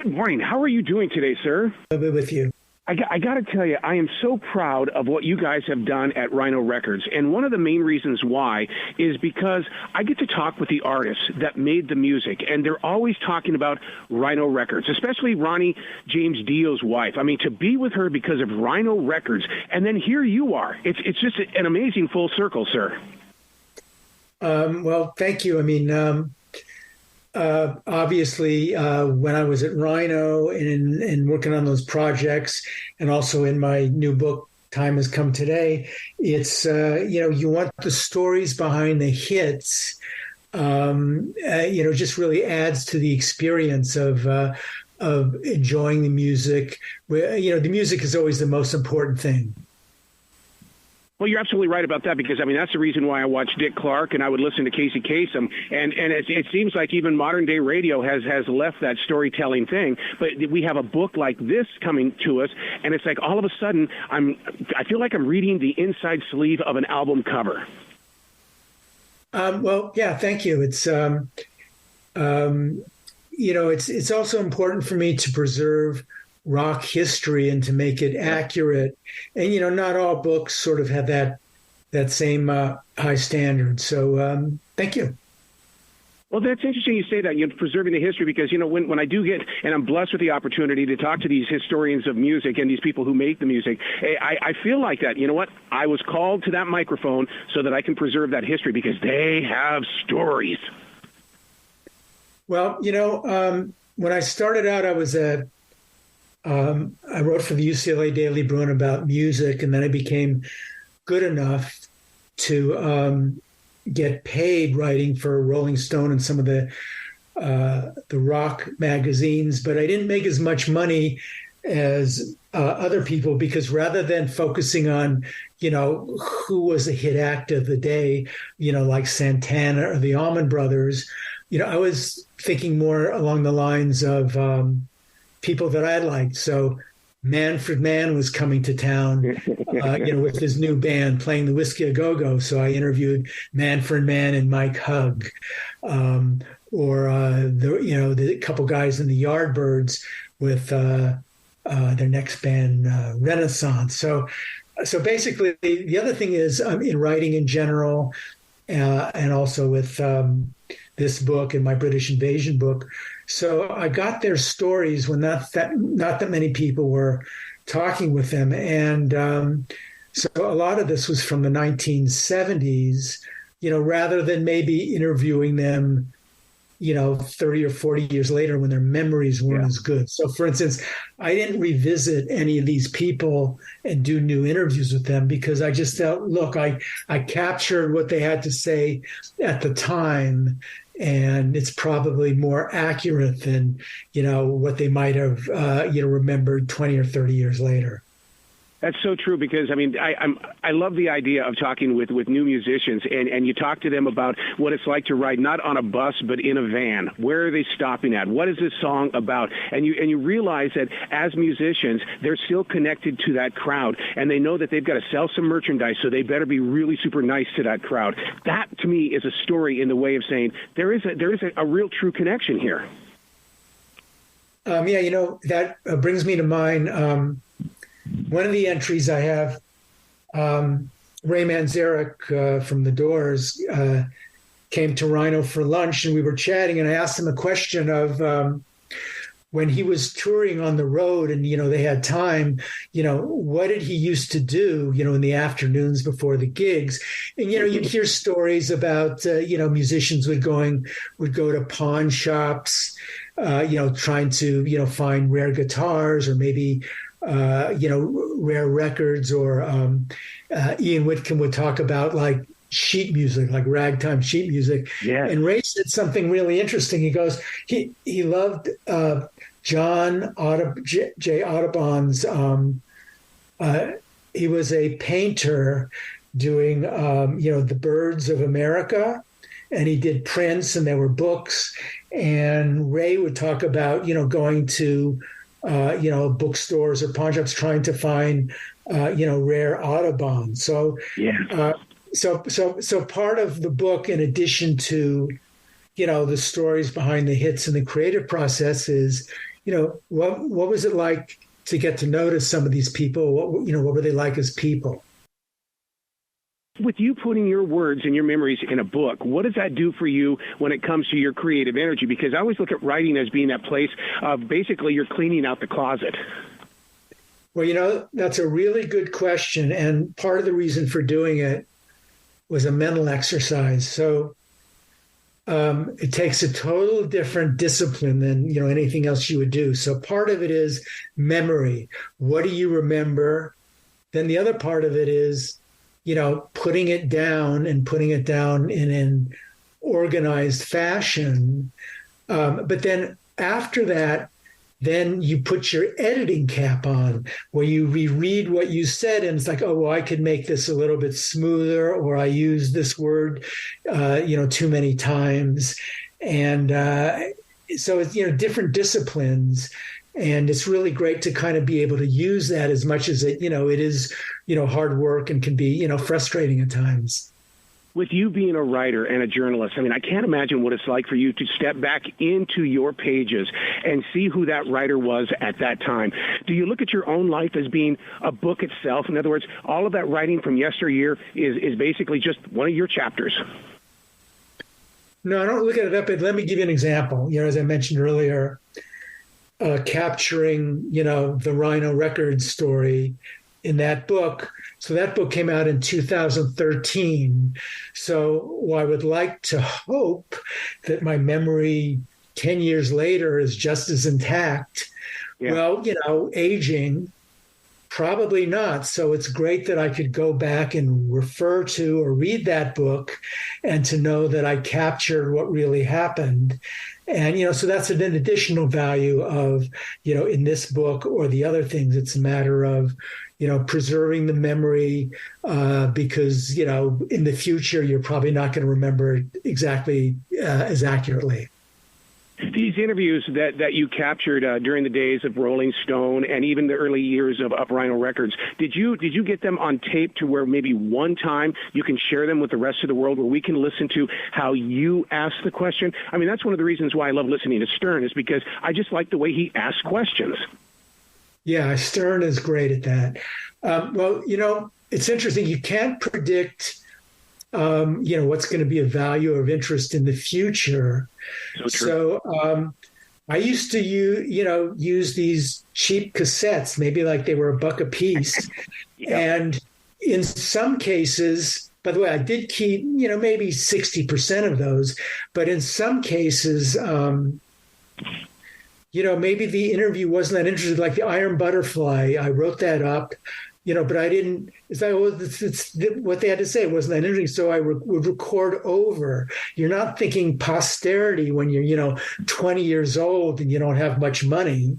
Good morning. How are you doing today, sir? I'll be with you. I got to tell you, I am so proud of what you guys have done at Rhino Records. And one of the main reasons why is because I get to talk with the artists that made the music, and they're always talking about Rhino Records, especially Ronnie James Dio's wife. I mean, to be with her because of Rhino Records, and then here you are. It's just an amazing full circle, sir. Well, thank you. I mean, obviously, when I was at Rhino and working on those projects, and also in my new book, Time Has Come Today, it's, you want the stories behind the hits, just really adds to the experience of enjoying the music. The music is always the most important thing. Well, you're absolutely right about that because, I mean, that's the reason why I watch Dick Clark and I would listen to Casey Kasem. And it seems like even modern-day radio has left that storytelling thing. But we have a book like this coming to us, and it's like all of a sudden I feel like I'm reading the inside sleeve of an album cover. Well, yeah, thank you. It's it's also important for me to preserve rock history and to make it accurate. And, not all books sort of have that same high standard. So thank you. Well, that's interesting you say that, preserving the history, because, when I do get, and I'm blessed with the opportunity to talk to these historians of music and these people who make the music, I feel like that, you know what? I was called to that microphone so that I can preserve that history because they have stories. Well, when I started out, I wrote for the UCLA Daily Bruin about music, and then I became good enough to get paid writing for Rolling Stone and some of the rock magazines. But I didn't make as much money as other people because rather than focusing on, who was a hit act of the day, like Santana or the Allman Brothers, I was thinking more along the lines of people that I liked. So Manfred Mann was coming to town, with his new band playing the Whiskey A Go-Go. So I interviewed Manfred Mann and Mike Hug, the couple guys in the Yardbirds with their next band, Renaissance. So basically, the other thing is in writing in general, and also with this book and my British Invasion book. So I got their stories when not that many people were talking with them. And so a lot of this was from the 1970s, rather than maybe interviewing them, 30 or 40 years later when their memories weren't as good. So, for instance, I didn't revisit any of these people and do new interviews with them because I just felt, look, I captured what they had to say at the time, and it's probably more accurate than, what they might have, remembered 20 or 30 years later. That's so true because, I mean, I love the idea of talking with new musicians, and you talk to them about what it's like to ride not on a bus but in a van. Where are they stopping at? What is this song about? And you realize that as musicians, they're still connected to that crowd, and they know that they've got to sell some merchandise, so they better be really super nice to that crowd. That, to me, is a story in the way of saying there is a real true connection here. That brings me to mind one of the entries I have, Ray Manzarek from The Doors came to Rhino for lunch, and we were chatting, and I asked him a question of when he was touring on the road and, they had time, what did he used to do, in the afternoons before the gigs? And, you'd hear stories about, musicians would go to pawn shops, trying to, find rare guitars or maybe rare records, or Ian Whitcomb would talk about like sheet music, like ragtime sheet music. Yeah. And Ray said something really interesting. He goes, he loved John J. Audubon's. He was a painter doing, the Birds of America, and he did prints, and there were books. And Ray would talk about, going to bookstores or pawn shops trying to find, rare Audubon. So, so part of the book, in addition to, the stories behind the hits and the creative process, is, what was it like to get to notice some of these people? What were they like as people? With you putting your words and your memories in a book, what does that do for you when it comes to your creative energy? Because I always look at writing as being that place of basically you're cleaning out the closet. Well, that's a really good question. And part of the reason for doing it was a mental exercise. So it takes a total different discipline than, anything else you would do. So part of it is memory. What do you remember? Then the other part of it is, putting it down in an organized fashion. But then after that, then you put your editing cap on where you reread what you said. And it's like, oh, well, I could make this a little bit smoother, or I use this word, too many times. And so it's, different disciplines. And it's really great to kind of be able to use that as much as it is, hard work and can be, frustrating at times. With you being a writer and a journalist, I can't imagine what it's like for you to step back into your pages and see who that writer was at that time. Do you look at your own life as being a book itself? In other words, all of that writing from yesteryear is basically just one of your chapters. No, I don't look at it that way. Let me give you an example. As I mentioned earlier, capturing, the Rhino Records story in that book. So that book came out in 2013. So I would like to hope that my memory 10 years later is just as intact. Yeah. Well, aging, probably not. So it's great that I could go back and refer to or read that book and to know that I captured what really happened. And, so that's an additional value of, in this book or the other things. It's a matter of, preserving the memory because, in the future, you're probably not going to remember exactly as accurately. These interviews that you captured during the days of Rolling Stone and even the early years of Rhino Records, did you get them on tape to where maybe one time you can share them with the rest of the world where we can listen to how you ask the question? That's one of the reasons why I love listening to Stern, is because I just like the way he asks questions. Yeah, Stern is great at that. It's interesting. You can't predict what's going to be a value of interest in the future. So I used to use these cheap cassettes, maybe like they were $1 a piece. Yeah. And in some cases, by the way, I did keep, maybe 60% of those, but in some cases, maybe the interview wasn't that interesting, like the Iron Butterfly. I wrote that up. But I didn't, it's what they had to say wasn't that interesting. So I would record over. You're not thinking posterity when you're, 20 years old and you don't have much money.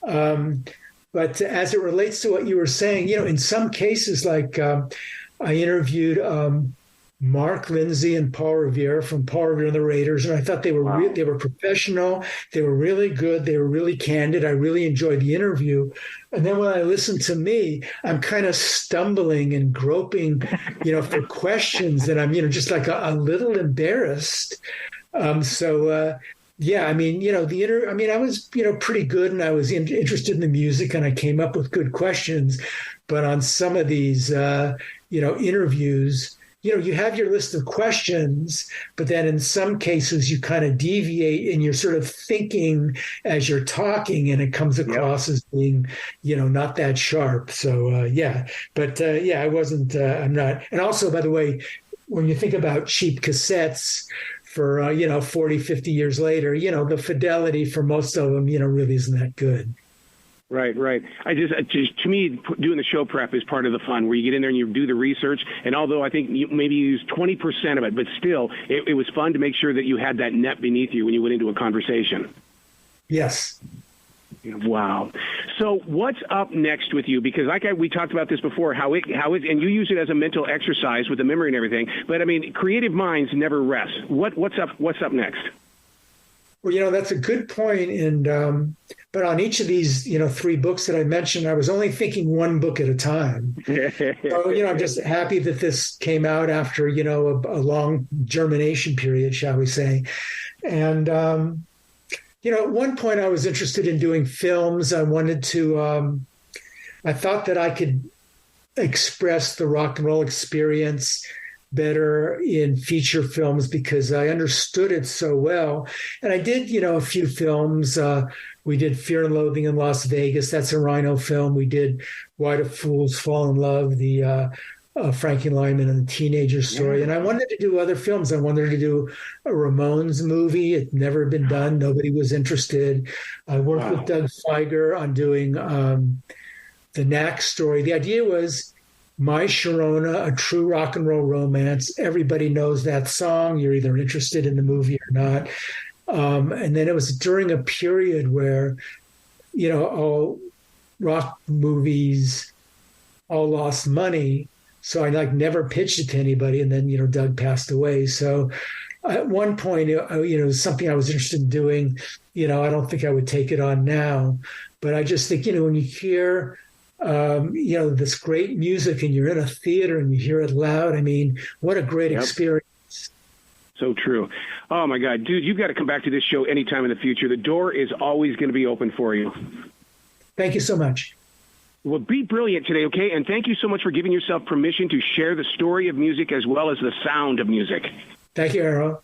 But as it relates to what you were saying, in some cases, like I interviewed Mark Lindsay and Paul Revere from Paul Revere and the Raiders, and I thought they were they were professional. They were really good. They were really candid. I really enjoyed the interview. And then when I listen to me, I'm kind of stumbling and groping, for questions, and I'm, just like a little embarrassed. I was, pretty good, and I was interested in the music, and I came up with good questions. But on some of these, interviews, you have your list of questions, but then in some cases you kind of deviate and you're sort of thinking as you're talking, and it comes across as being, not that sharp. So, I wasn't, I'm not. And also, by the way, when you think about cheap cassettes for, 40, 50 years later, the fidelity for most of them, really isn't that good. Right. I just to me, doing the show prep is part of the fun, where you get in there and you do the research. And although I think you maybe use 20% of it, but still, it was fun to make sure that you had that net beneath you when you went into a conversation. Yes. Wow. So what's up next with you? Because we talked about this before, how it, and you use it as a mental exercise with the memory and everything. But creative minds never rest. What's up next? Well, that's a good point. And but on each of these, 3 books that I mentioned, I was only thinking one book at a time. So, I'm just happy that this came out after, a long germination period, shall we say. And, At one point I was interested in doing films. I thought that I could express the rock and roll experience better in feature films because I understood it so well. And I did, a few films. We did Fear and Loathing in Las Vegas. That's a Rhino film. We did Why Do Fools Fall in Love, the Frankie Lyman and the Teenager Story. And I wanted to do other films. I wanted to do a Ramones movie. It never been done. Nobody was interested. I worked with Doug Feiger on doing the Knack Story. The idea was My Sharona, a true rock and roll romance. Everybody knows that song. You're either interested in the movie or not. And then it was during a period where, all rock movies all lost money. So I never pitched it to anybody. And then, Doug passed away. So at one point, it was something I was interested in doing. I don't think I would take it on now, but I just think, when you hear, this great music and you're in a theater and you hear it loud, I mean, what a great experience. So true. Oh my God, dude, you've got to come back to this show anytime in the future. The door is always going to be open for you. Thank you so much. Well, be brilliant today, okay? And thank you so much for giving yourself permission to share the story of music as well as the sound of music. Thank you, Errol.